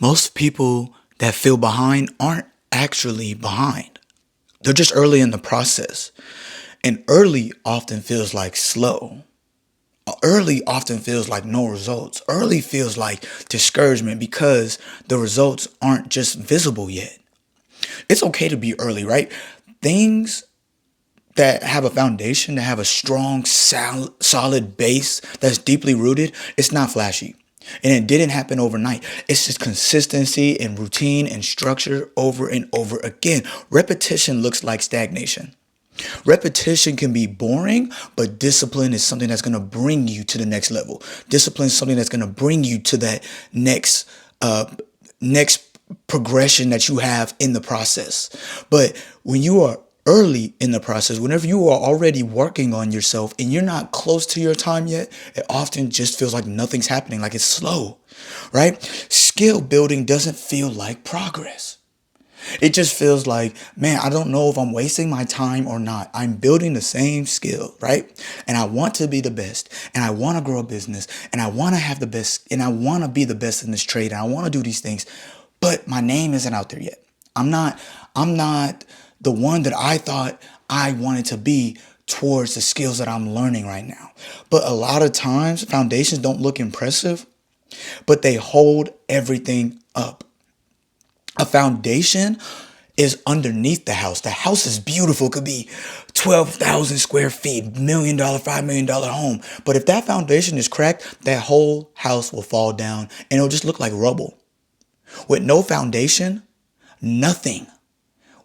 Most people that feel behind aren't actually behind. They're just early in the process. And early often feels like slow. Early often feels like no results. Early feels like discouragement because the results aren't just visible yet. It's okay to be early, right? Things that have a foundation, that have a strong, solid base that's deeply rooted, it's not flashy. And it didn't happen overnight. It's just consistency and routine and structure over and over again. Repetition looks like stagnation. Repetition can be boring, but discipline is something that's going to bring you to the next level. Discipline is something that's going to bring you to that uh, next progression that you have in the process. But when you are early in the process, whenever you are already working on yourself and you're not close to your time yet, it often just feels like nothing's happening, like it's slow, right? Skill building doesn't feel like progress. It just feels like, man, I don't know if I'm wasting my time or not. I'm building the same skill, right? And I want to be the best, and I want to grow a business, and I want to have the best, and I want to be the best in this trade, and I want to do these things, but my name isn't out there yet. I'm not the one that I thought I wanted to be towards the skills that I'm learning right now. But a lot of times foundations don't look impressive, but they hold everything up. A foundation is underneath the house. The house is beautiful. It could be 12,000 square feet, $1 million, $5 million home. But if that foundation is cracked, that whole house will fall down and it'll just look like rubble. With no foundation, nothing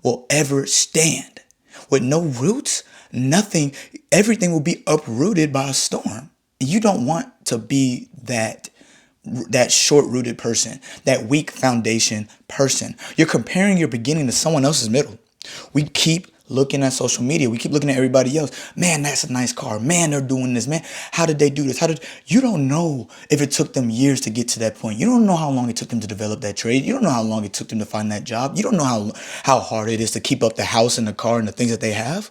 will ever stand. With no roots, nothing, everything will be uprooted by a storm. You don't want to be that short-rooted person, that weak foundation person. You're comparing your beginning to someone else's middle. We keep looking at social media. We keep looking at everybody else. Man, that's a nice car. Man, they're doing this. Man, how did they do this? You don't know if it took them years to get to that point. You don't know how long it took them to develop that trade. You don't know how long it took them to find that job. You don't know how hard it is to keep up the house and the car and the things that they have.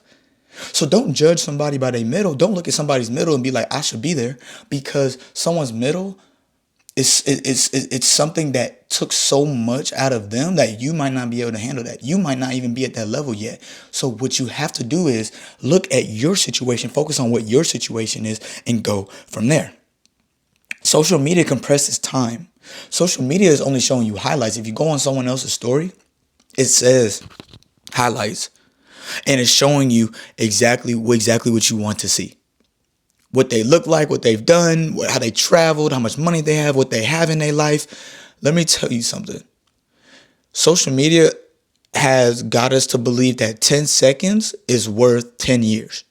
So don't judge somebody by their middle. Don't look at somebody's middle and be like, I should be there, because someone's middle it's something that took so much out of them that you might not be able to handle that. You might not even be at that level yet. So what you have to do is look at your situation, focus on what your situation is, and go from there. Social media compresses time. Social media is only showing you highlights. If you go on someone else's story, it says highlights, and it's showing you exactly what you want to see, what they look like, what they've done, how they traveled, how much money they have, what they have in their life. Let me tell you something. Social media has got us to believe that 10 seconds is worth 10 years.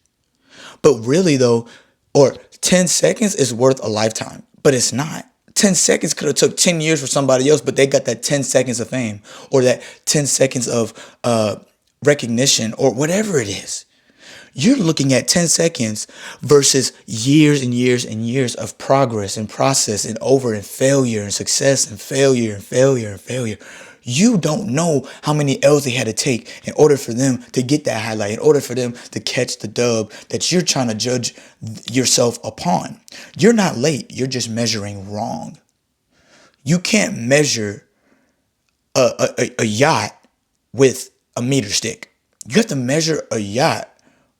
But really though, or 10 seconds is worth a lifetime, but it's not. 10 seconds could have took 10 years for somebody else, but they got that 10 seconds of fame or that 10 seconds of recognition or whatever it is. You're looking at 10 seconds versus years and years and years of progress and process and over and failure and success and failure and failure and failure. You don't know how many L's they had to take in order for them to get that highlight, in order for them to catch the dub that you're trying to judge yourself upon. You're not late. You're just measuring wrong. You can't measure a yacht with a meter stick. You have to measure a yacht,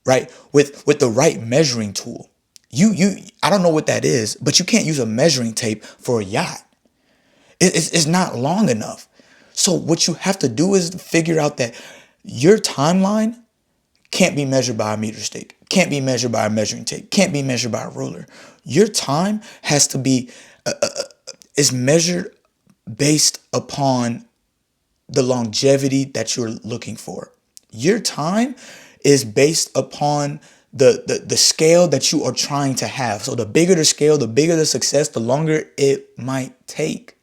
right, with the right measuring tool. I don't know what that is, but you can't use a measuring tape for a yacht. It's not long enough. So what you have to do is figure out that your timeline can't be measured by a meter stick, can't be measured by a measuring tape, can't be measured by a ruler. Your time has to be is measured based upon the longevity that you're looking for. Your time is based upon the scale that you are trying to have. So the bigger the scale, the bigger the success, the longer it might take.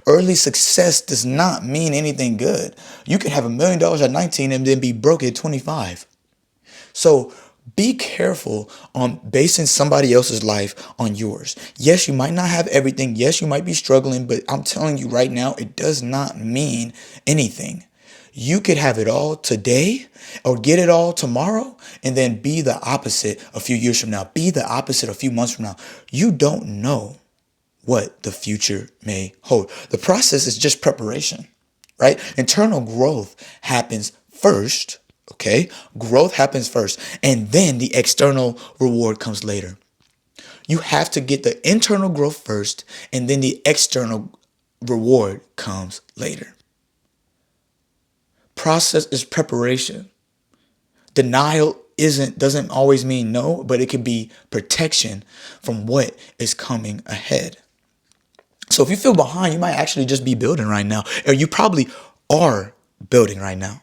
Early success does not mean anything good. You could have $1 million at 19 and then be broke at 25. So be careful on basing somebody else's life on yours. Yes, you might not have everything. Yes, you might be struggling, but I'm telling you right now, it does not mean anything. You could have it all today or get it all tomorrow and then be the opposite a few years from now. Be the opposite a few months from now. You don't know what the future may hold. The process is just preparation, right? Internal growth happens first, okay? Growth happens first, and then the external reward comes later. You have to get the internal growth first, and then the external reward comes later. Process is preparation. Denial doesn't always mean no, but it could be protection from what is coming ahead. So if you feel behind, you might actually just be building right now, or you probably are building right now.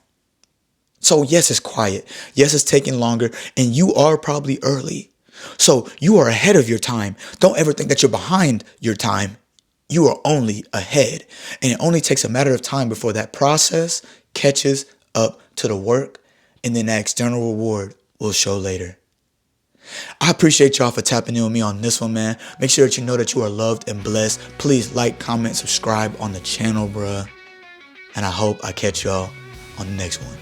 So yes, it's quiet. Yes, it's taking longer, and you are probably early. So you are ahead of your time. Don't ever think that you're behind your time. You are only ahead. And it only takes a matter of time before that process catches up to the work, and then that external reward will show later. I appreciate y'all for tapping in with me on this one, man. Make sure that you know that you are loved and blessed. Please like, comment, subscribe on the channel, bruh. And I hope I catch y'all on the next one.